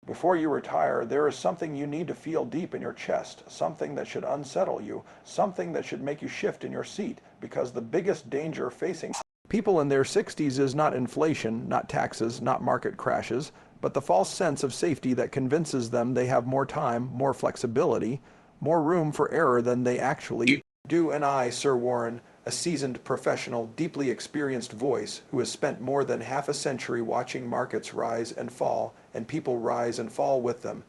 Before you retire, there is something you need to feel deep in your chest, something that should unsettle you, something that should make you shift in your seat, because the biggest danger facing people in their 60s is not inflation, not taxes, not market crashes, but the false sense of safety that convinces them they have more time, more flexibility, more room for error than they actually do. And I, Sir Warren, a seasoned professional, deeply experienced voice who has spent more than half a century watching markets rise and fall, and people rise and fall with them,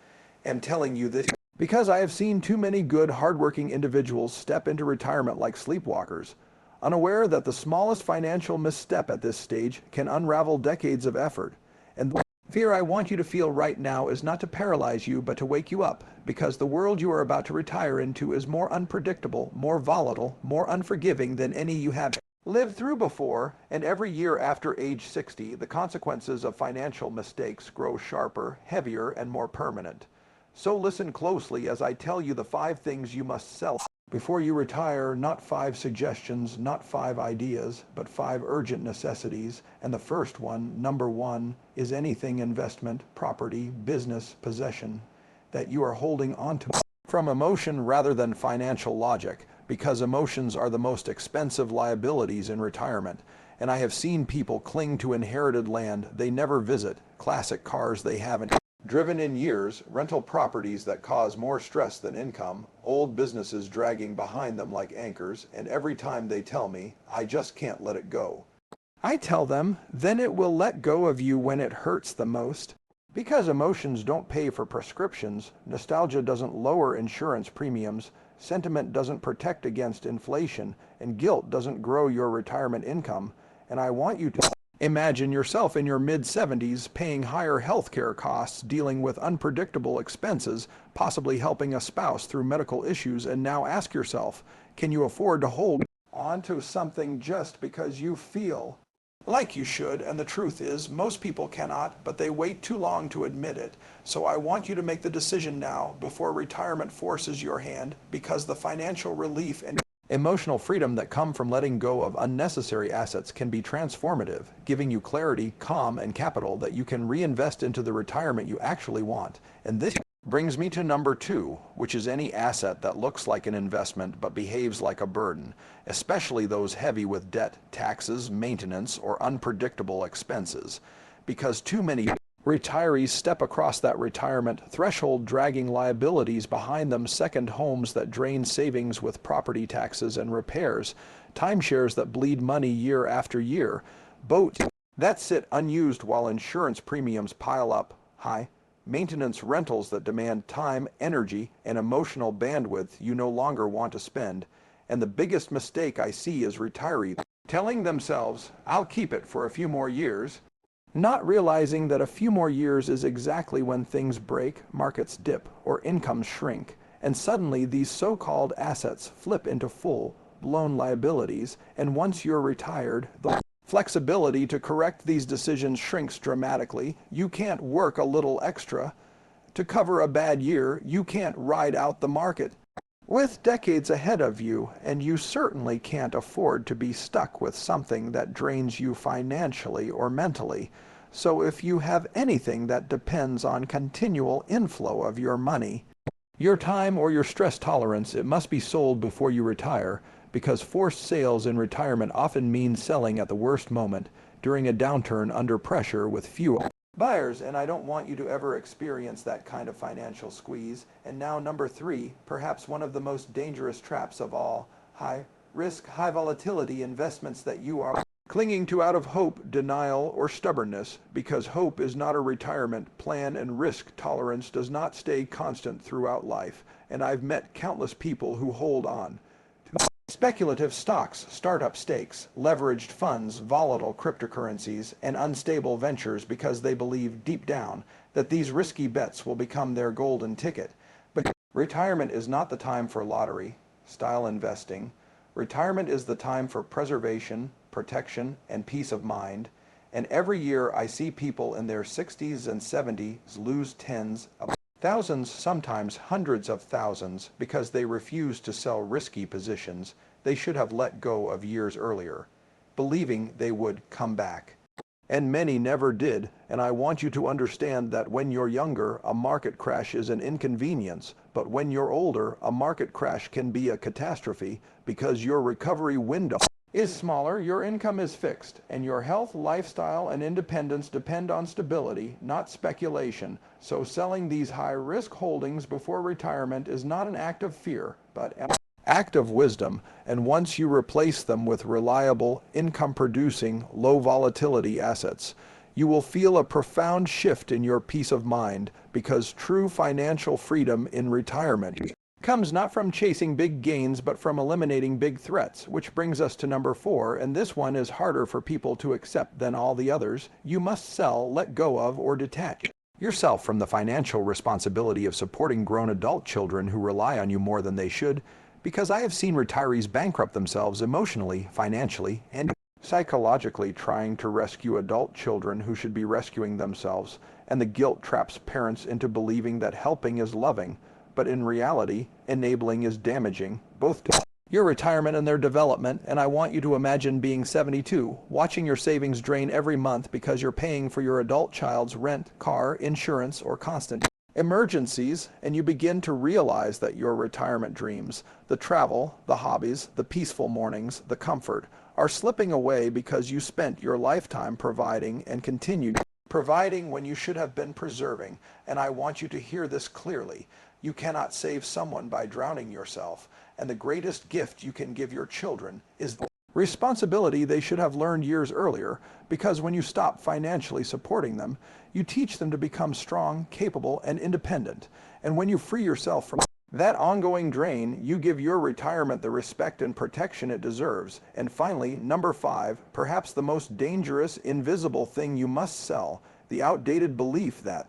am telling you this because I have seen too many good, hardworking individuals step into retirement like sleepwalkers, unaware that the smallest financial misstep at this stage can unravel decades of effort. And the fear I want you to feel right now is not to paralyze you, but to wake you up, because the world you are about to retire into is more unpredictable, more volatile, more unforgiving than any you have lived through before, and every year after age 60, the consequences of financial mistakes grow sharper, heavier, and more permanent. So listen closely as I tell you the 5 things you must sell before you retire, not 5 suggestions, not 5 ideas, but 5 urgent necessities. And the first one, number 1, is anything investment, property, business, possession that you are holding onto from emotion rather than financial logic, because emotions are the most expensive liabilities in retirement. And I have seen people cling to inherited land they never visit, classic cars they haven't driven in years, rental properties that cause more stress than income, old businesses dragging behind them like anchors, and every time they tell me, I just can't let it go, I tell them, then it will let go of you when it hurts the most. Because emotions don't pay for prescriptions, nostalgia doesn't lower insurance premiums, sentiment doesn't protect against inflation, and guilt doesn't grow your retirement income. And I want you to imagine yourself in your mid-70s paying higher healthcare costs, dealing with unpredictable expenses, possibly helping a spouse through medical issues, and now ask yourself, can you afford to hold on to something just because you feel like you should? And the truth is, most people cannot, but they wait too long to admit it. So I want you to make the decision now, before retirement forces your hand, because the financial relief and emotional freedom that come from letting go of unnecessary assets can be transformative, giving you clarity, calm, and capital that you can reinvest into the retirement you actually want. And this brings me to number 2, which is any asset that looks like an investment but behaves like a burden, especially those heavy with debt, taxes, maintenance, or unpredictable expenses. Because too many retirees step across that retirement threshold dragging liabilities behind them, second homes that drain savings with property taxes and repairs, timeshares that bleed money year after year, boats that sit unused while insurance premiums pile up high, maintenance rentals that demand time, energy, and emotional bandwidth you no longer want to spend. And the biggest mistake I see is retirees telling themselves, I'll keep it for a few more years, not realizing that a few more years is exactly when things break, markets dip, or incomes shrink, and suddenly these so-called assets flip into full-blown liabilities, and once you're retired, the flexibility to correct these decisions shrinks dramatically. You can't work a little extra to cover a bad year. You can't ride out the market with decades ahead of you, and you certainly can't afford to be stuck with something that drains you financially or mentally. So if you have anything that depends on continual inflow of your money, your time, or your stress tolerance, it must be sold before you retire, because forced sales in retirement often mean selling at the worst moment, during a downturn under pressure with few buyers, and I don't want you to ever experience that kind of financial squeeze. And now number 3, perhaps one of the most dangerous traps of all, high risk, high volatility investments that you are clinging to out of hope, denial, or stubbornness, because hope is not a retirement plan and risk tolerance does not stay constant throughout life. And I've met countless people who hold on to speculative stocks, startup stakes, leveraged funds, volatile cryptocurrencies, and unstable ventures because they believe deep down that these risky bets will become their golden ticket. But retirement is not the time for lottery style investing. Retirement is the time for preservation, protection, and peace of mind. And every year I see people in their 60s and 70s lose tens of thousands, sometimes hundreds of thousands, because they refuse to sell risky positions they should have let go of years earlier, believing they would come back. And many never did, and I want you to understand that when you're younger, a market crash is an inconvenience, but when you're older, a market crash can be a catastrophe because your recovery window is smaller, your income is fixed, and your health, lifestyle, and independence depend on stability, not speculation. So selling these high-risk holdings before retirement is not an act of fear, but an act of wisdom. And once you replace them with reliable, income-producing, low-volatility assets, you will feel a profound shift in your peace of mind, because true financial freedom in retirement comes not from chasing big gains, but from eliminating big threats, which brings us to number 4, and this one is harder for people to accept than all the others. You must sell, let go of, or detach yourself from the financial responsibility of supporting grown adult children who rely on you more than they should, because I have seen retirees bankrupt themselves emotionally, financially, and psychologically trying to rescue adult children who should be rescuing themselves, and the guilt traps parents into believing that helping is loving, but in reality, enabling is damaging, both to your retirement and their development. And I want you to imagine being 72, watching your savings drain every month because you're paying for your adult child's rent, car, insurance, or constant emergencies, and you begin to realize that your retirement dreams, the travel, the hobbies, the peaceful mornings, the comfort, are slipping away because you spent your lifetime providing and continued providing when you should have been preserving. And I want you to hear this clearly. You cannot save someone by drowning yourself, and the greatest gift you can give your children is the responsibility they should have learned years earlier, because when you stop financially supporting them, you teach them to become strong, capable, and independent. And when you free yourself from that ongoing drain, you give your retirement the respect and protection it deserves. And finally, number 5, perhaps the most dangerous, invisible thing you must sell, the outdated belief that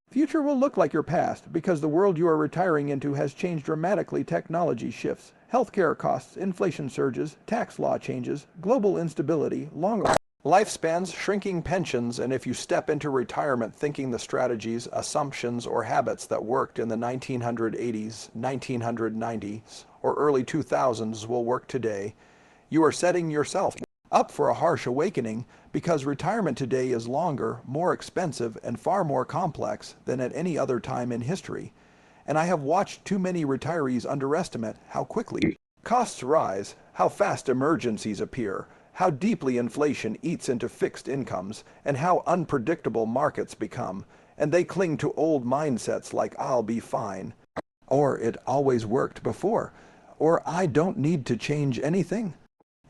future will look like your past, because the world you are retiring into has changed dramatically. Technology shifts, healthcare costs, inflation surges, tax law changes, global instability, long lifespans, shrinking pensions, and if you step into retirement thinking the strategies, assumptions, or habits that worked in the 1980s, 1990s, or early 2000s will work today, you are setting yourself up for a harsh awakening, because retirement today is longer, more expensive, and far more complex than at any other time in history. And I have watched too many retirees underestimate how quickly costs rise, how fast emergencies appear, how deeply inflation eats into fixed incomes, and how unpredictable markets become. And they cling to old mindsets like "I'll be fine," or "it always worked before," or "I don't need to change anything."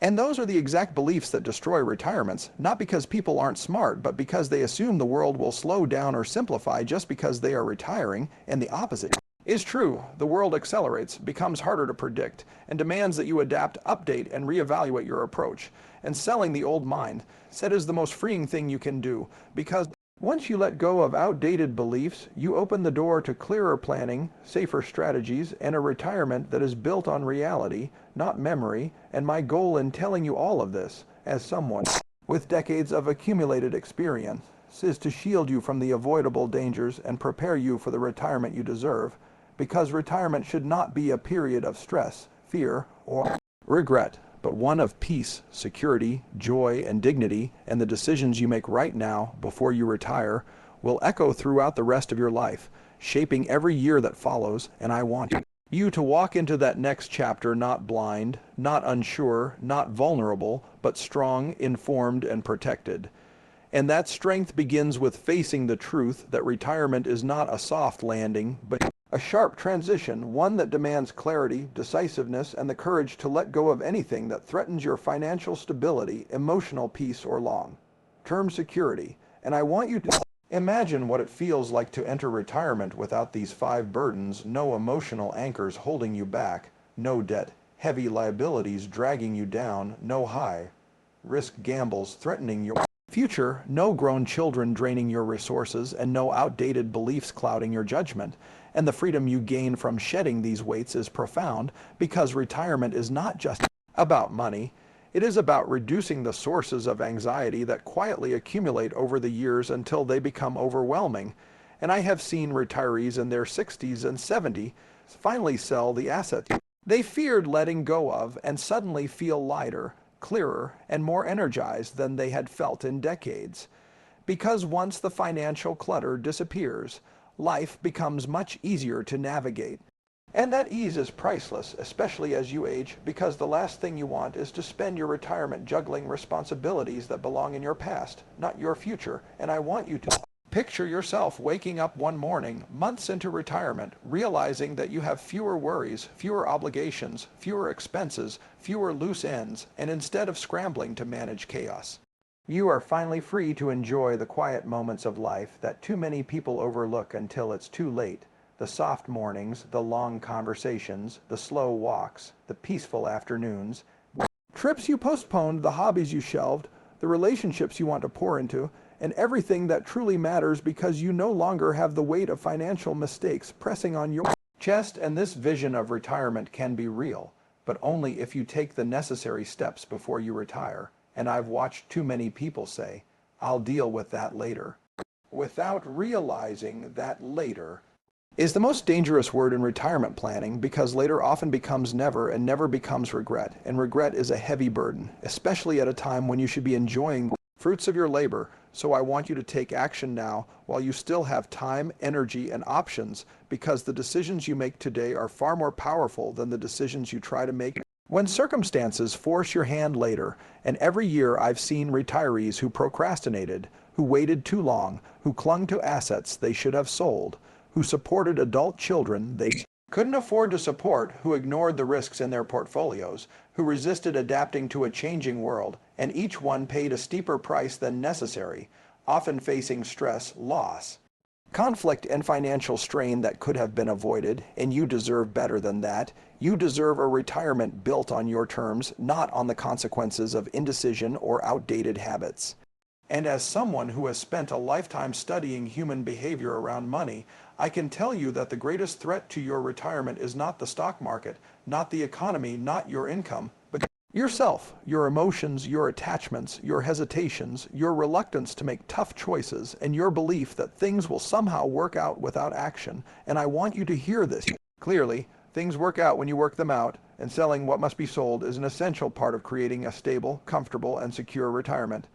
And those are the exact beliefs that destroy retirements, not because people aren't smart, but because they assume the world will slow down or simplify just because they are retiring, and the opposite is true. The world accelerates, becomes harder to predict, and demands that you adapt, update, and reevaluate your approach. And selling the old mind set is the most freeing thing you can do, because once you let go of outdated beliefs, you open the door to clearer planning, safer strategies, and a retirement that is built on reality, not memory. And my goal in telling you all of this, as someone with decades of accumulated experience, is to shield you from the avoidable dangers and prepare you for the retirement you deserve, because retirement should not be a period of stress, fear, or regret, but one of peace, security, joy, and dignity. And the decisions you make right now, before you retire, will echo throughout the rest of your life, shaping every year that follows. And I want you to walk into that next chapter not blind, not unsure, not vulnerable, but strong, informed, and protected. And that strength begins with facing the truth that retirement is not a soft landing, but a sharp transition, one that demands clarity, decisiveness, and the courage to let go of anything that threatens your financial stability, emotional peace, or long-term security. And I want you to imagine what it feels like to enter retirement without these 5 burdens: no emotional anchors holding you back, no debt, heavy liabilities dragging you down, no high-risk gambles threatening your future, no grown children draining your resources, and no outdated beliefs clouding your judgment. And the freedom you gain from shedding these weights is profound, because retirement is not just about money. It is about reducing the sources of anxiety that quietly accumulate over the years until they become overwhelming. And I have seen retirees in their 60s and 70s finally sell the assets they feared letting go of and suddenly feel lighter, clearer, and more energized than they had felt in decades. Because once the financial clutter disappears, life becomes much easier to navigate. And that ease is priceless, especially as you age, because the last thing you want is to spend your retirement juggling responsibilities that belong in your past, not your future. And I want you to picture yourself waking up one morning, months into retirement, realizing that you have fewer worries, fewer obligations, fewer expenses, fewer loose ends, and instead of scrambling to manage chaos, you are finally free to enjoy the quiet moments of life that too many people overlook until it's too late. The soft mornings, the long conversations, the slow walks, the peaceful afternoons, trips you postponed, the hobbies you shelved, the relationships you want to pour into, and everything that truly matters because you no longer have the weight of financial mistakes pressing on your chest. And this vision of retirement can be real, but only if you take the necessary steps before you retire. And I've watched too many people say, "I'll deal with that later," without realizing that later is the most dangerous word in retirement planning, because later often becomes never, and never becomes regret. And regret is a heavy burden, especially at a time when you should be enjoying the fruits of your labor. So I want you to take action now while you still have time, energy, and options, because the decisions you make today are far more powerful than the decisions you try to make when circumstances force your hand later. And every year I've seen retirees who procrastinated, who waited too long, who clung to assets they should have sold, who supported adult children they couldn't afford to support, who ignored the risks in their portfolios, who resisted adapting to a changing world, and each one paid a steeper price than necessary, often facing stress, loss, conflict, and financial strain that could have been avoided. And you deserve better than that. You deserve a retirement built on your terms, not on the consequences of indecision or outdated habits. And as someone who has spent a lifetime studying human behavior around money, I can tell you that the greatest threat to your retirement is not the stock market, not the economy, not your income, but yourself, your emotions, your attachments, your hesitations, your reluctance to make tough choices, and your belief that things will somehow work out without action. And I want you to hear this clearly. Things work out when you work them out, and selling what must be sold is an essential part of creating a stable, comfortable, and secure retirement.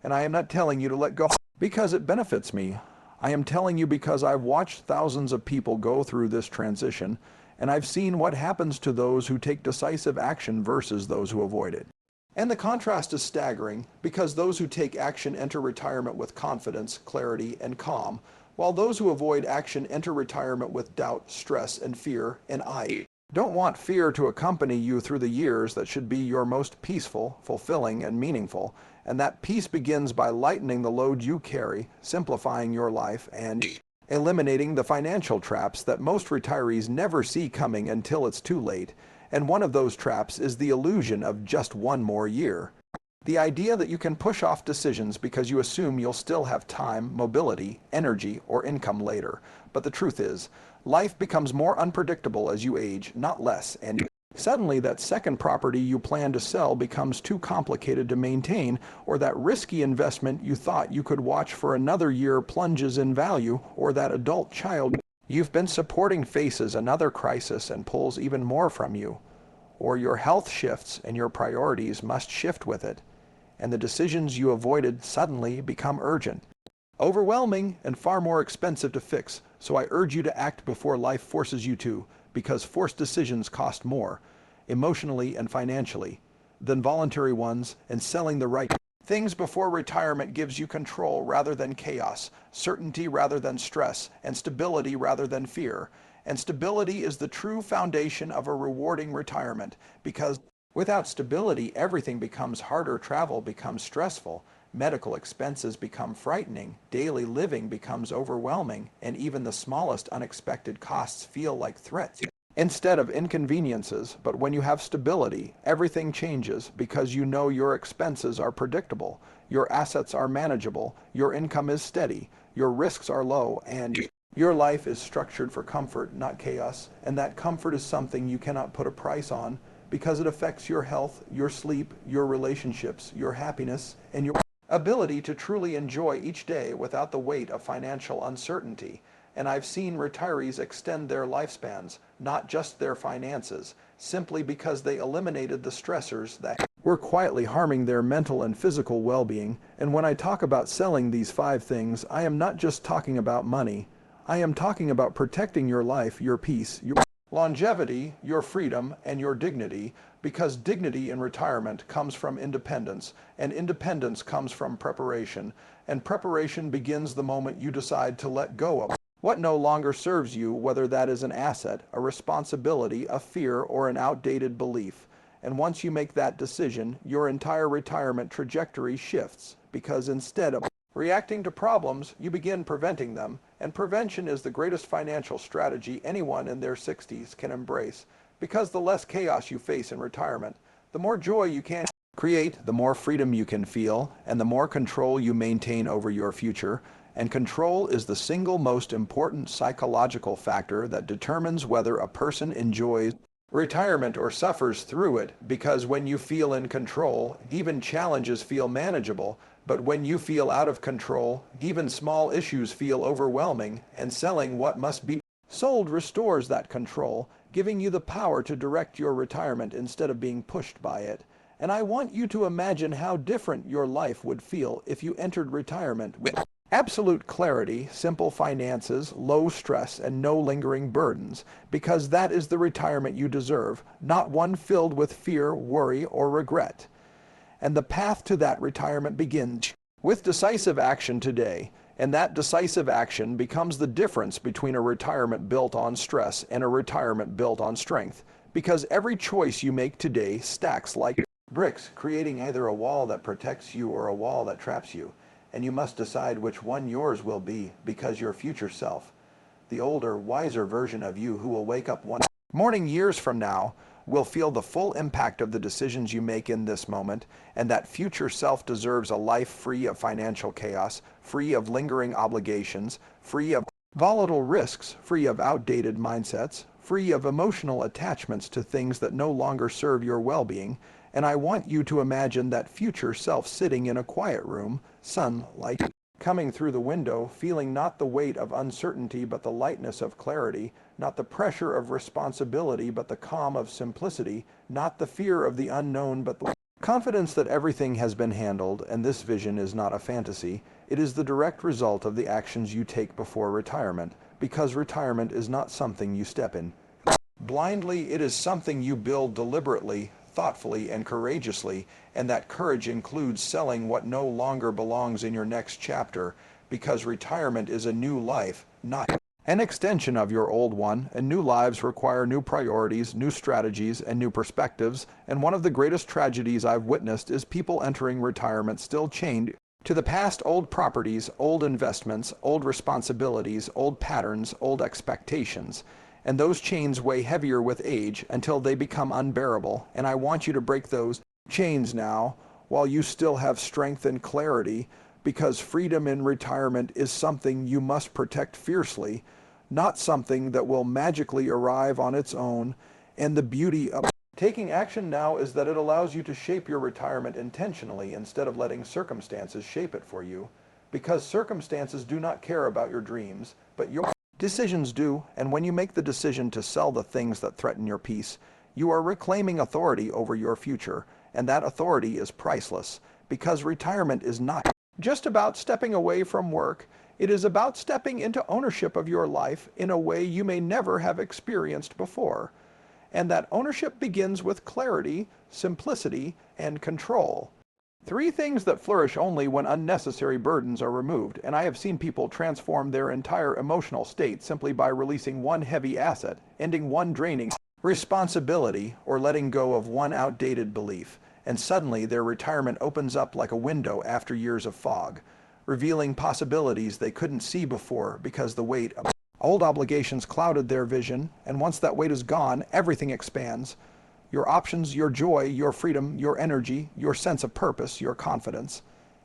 And I am not telling you to let go because it benefits me. I am telling you because I've watched thousands of people go through this transition, and I've seen what happens to those who take decisive action versus those who avoid it. And the contrast is staggering, because those who take action enter retirement with confidence, clarity, and calm, while those who avoid action enter retirement with doubt, stress, and fear. And I don't want fear to accompany you through the years that should be your most peaceful, fulfilling, and meaningful. And that peace begins by lightening the load you carry, simplifying your life, and eliminating the financial traps that most retirees never see coming until it's too late. And one of those traps is the illusion of just one more year. The idea that you can push off decisions because you assume you'll still have time, mobility, energy, or income later. But the truth is, life becomes more unpredictable as you age, not less, and suddenly that second property you plan to sell becomes too complicated to maintain, or that risky investment you thought you could watch for another year plunges in value, or that adult child you've been supporting faces another crisis and pulls even more from you, or your health shifts and your priorities must shift with it, and the decisions you avoided suddenly become urgent, overwhelming, and far more expensive to fix. So I urge you to act before life forces you to, because forced decisions cost more, emotionally and financially, than voluntary ones, and selling the right things before retirement gives you control rather than chaos, certainty rather than stress, and stability rather than fear. And stability is the true foundation of a rewarding retirement, because without stability, everything becomes harder, travel becomes stressful, medical expenses become frightening, daily living becomes overwhelming, and even the smallest unexpected costs feel like threats instead of inconveniences. But when you have stability, everything changes, because you know your expenses are predictable, your assets are manageable, your income is steady, your risks are low, and your life is structured for comfort, not chaos. And that comfort is something you cannot put a price on, because it affects your health, your sleep, your relationships, your happiness, and your ability to truly enjoy each day without the weight of financial uncertainty. And I've seen retirees extend their lifespans, not just their finances, simply because they eliminated the stressors that we're quietly harming their mental and physical well-being. And when I talk about selling these 5 things, I am not just talking about money. I am talking about protecting your life, your peace, your longevity, your freedom, and your dignity, because dignity in retirement comes from independence, and independence comes from preparation, and preparation begins the moment you decide to let go of what no longer serves you, whether that is an asset, a responsibility, a fear, or an outdated belief. And once you make that decision, your entire retirement trajectory shifts, because instead of reacting to problems, you begin preventing them, and prevention is the greatest financial strategy anyone in their 60s can embrace, because the less chaos you face in retirement, the more joy you can create, the more freedom you can feel, and the more control you maintain over your future. And control is the single most important psychological factor that determines whether a person enjoys retirement or suffers through it, because when you feel in control, even challenges feel manageable. But when you feel out of control, even small issues feel overwhelming, and selling what must be sold restores that control, giving you the power to direct your retirement instead of being pushed by it. And I want you to imagine how different your life would feel if you entered retirement with absolute clarity, simple finances, low stress, and no lingering burdens, because that is the retirement you deserve, not one filled with fear, worry, or regret. And the path to that retirement begins with decisive action today, and that decisive action becomes the difference between a retirement built on stress and a retirement built on strength, because every choice you make today stacks like bricks, creating either a wall that protects you or a wall that traps you. And you must decide which one yours will be, because your future self, the older, wiser version of you who will wake up one morning years from now, will feel the full impact of the decisions you make in this moment, and that future self deserves a life free of financial chaos, free of lingering obligations, free of volatile risks, free of outdated mindsets, free of emotional attachments to things that no longer serve your well-being. And I want you to imagine that future self sitting in a quiet room, sunlight coming through the window, feeling not the weight of uncertainty but the lightness of clarity, not the pressure of responsibility but the calm of simplicity, not the fear of the unknown but the confidence that everything has been handled. And this vision is not a fantasy. It is the direct result of the actions you take before retirement, because retirement is not something you step in blindly. It is something you build deliberately, thoughtfully, and courageously, and that courage includes selling what no longer belongs in your next chapter, because retirement is a new life, not an extension of your old one, and new lives require new priorities, new strategies, and new perspectives. And one of the greatest tragedies I've witnessed is people entering retirement still chained to the past, old properties, old investments, old responsibilities, old patterns, old expectations. And those chains weigh heavier with age until they become unbearable. And I want you to break those chains now while you still have strength and clarity, because freedom in retirement is something you must protect fiercely, not something that will magically arrive on its own. And the beauty of taking action now is that it allows you to shape your retirement intentionally instead of letting circumstances shape it for you, because circumstances do not care about your dreams, but your decisions do. And when you make the decision to sell the things that threaten your peace, you are reclaiming authority over your future, and that authority is priceless, because retirement is not just about stepping away from work. It is about stepping into ownership of your life in a way you may never have experienced before. And that ownership begins with clarity, simplicity, and control. 3 things that flourish only when unnecessary burdens are removed, and I have seen people transform their entire emotional state simply by releasing one heavy asset, ending one draining responsibility, or letting go of one outdated belief. And suddenly their retirement opens up like a window after years of fog, revealing possibilities they couldn't see before because the weight of old obligations clouded their vision. And once that weight is gone, everything expands. Your options, your joy, your freedom, your energy, your sense of purpose, your confidence.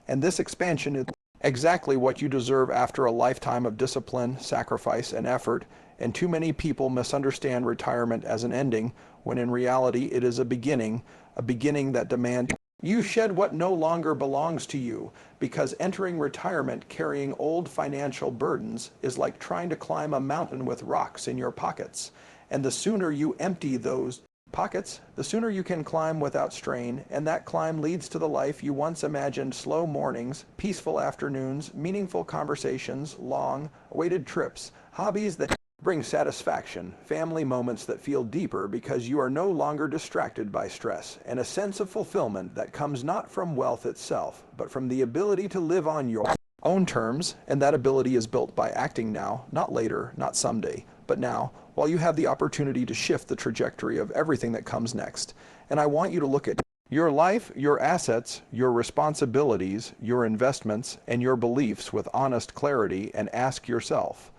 And this expansion is exactly what you deserve after a lifetime of discipline, sacrifice, and effort. And too many people misunderstand retirement as an ending, when in reality it is a beginning that demands you shed what no longer belongs to you, because entering retirement carrying old financial burdens is like trying to climb a mountain with rocks in your pockets. And the sooner you empty those pockets, the sooner you can climb without strain, and that climb leads to the life you once imagined: slow mornings, peaceful afternoons, meaningful conversations, long, awaited trips, hobbies that bring satisfaction, family moments that feel deeper because you are no longer distracted by stress, and a sense of fulfillment that comes not from wealth itself, but from the ability to live on your own terms, and that ability is built by acting now, not later, not someday, but now, while you have the opportunity to shift the trajectory of everything that comes next. And I want you to look at your life, your assets, your responsibilities, your investments, and your beliefs with honest clarity and ask yourself,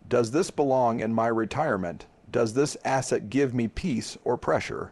does this belong in my retirement? Does this asset give me peace or pressure?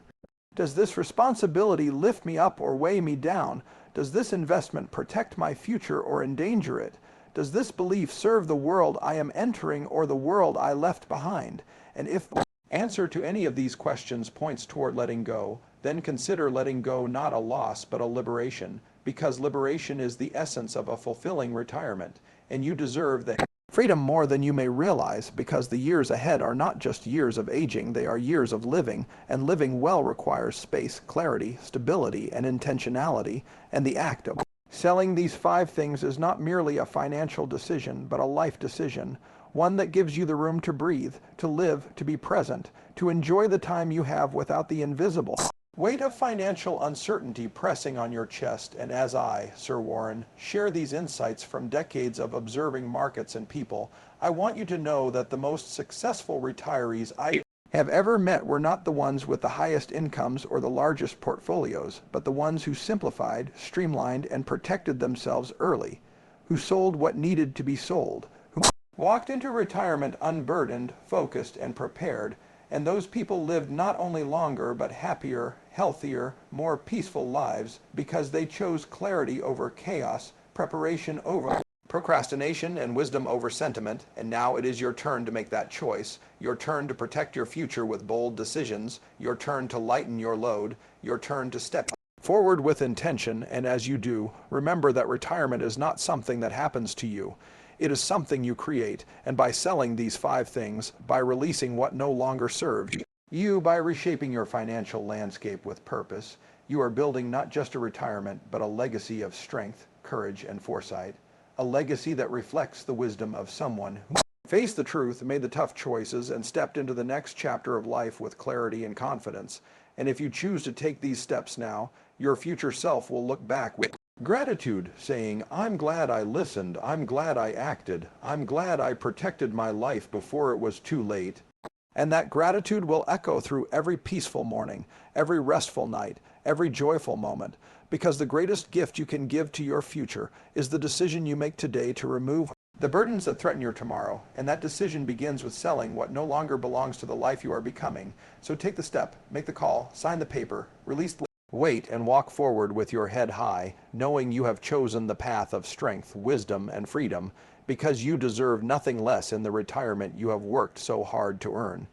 Does this responsibility lift me up or weigh me down? Does this investment protect my future or endanger it? Does this belief serve the world I am entering or the world I left behind? And if the answer to any of these questions points toward letting go, then consider letting go not a loss but a liberation, because liberation is the essence of a fulfilling retirement, and you deserve the freedom more than you may realize, because the years ahead are not just years of aging, they are years of living, and living well requires space, clarity, stability, and intentionality, and the act of selling these 5 things is not merely a financial decision, but a life decision, one that gives you the room to breathe, to live, to be present, to enjoy the time you have without the invisible weight of financial uncertainty pressing on your chest. And as I, Sir Warren, share these insights from decades of observing markets and people, I want you to know that the most successful retirees I have ever met were not the ones with the highest incomes or the largest portfolios, but the ones who simplified, streamlined, and protected themselves early, who sold what needed to be sold, who walked into retirement unburdened, focused, and prepared. And those people lived not only longer, but happier, healthier, more peaceful lives, because they chose clarity over chaos, preparation over procrastination, and wisdom over sentiment. And now it is your turn to make that choice, your turn to protect your future with bold decisions, your turn to lighten your load, your turn to step forward with intention. And as you do, remember that retirement is not something that happens to you. It is something you create, and by selling these 5 things, by releasing what no longer serves you, by reshaping your financial landscape with purpose, you are building not just a retirement, but a legacy of strength, courage, and foresight, a legacy that reflects the wisdom of someone who faced the truth, made the tough choices, and stepped into the next chapter of life with clarity and confidence. And if you choose to take these steps now, your future self will look back with gratitude, saying, I'm glad I listened, I'm glad I acted, I'm glad I protected my life before it was too late. And that gratitude will echo through every peaceful morning, every restful night, every joyful moment, because the greatest gift you can give to your future is the decision you make today to remove the burdens that threaten your tomorrow. And that decision begins with selling what no longer belongs to the life you are becoming. So take the step, make the call, sign the paper, release the wait, and walk forward with your head high, knowing you have chosen the path of strength, wisdom, and freedom, because you deserve nothing less in the retirement you have worked so hard to earn.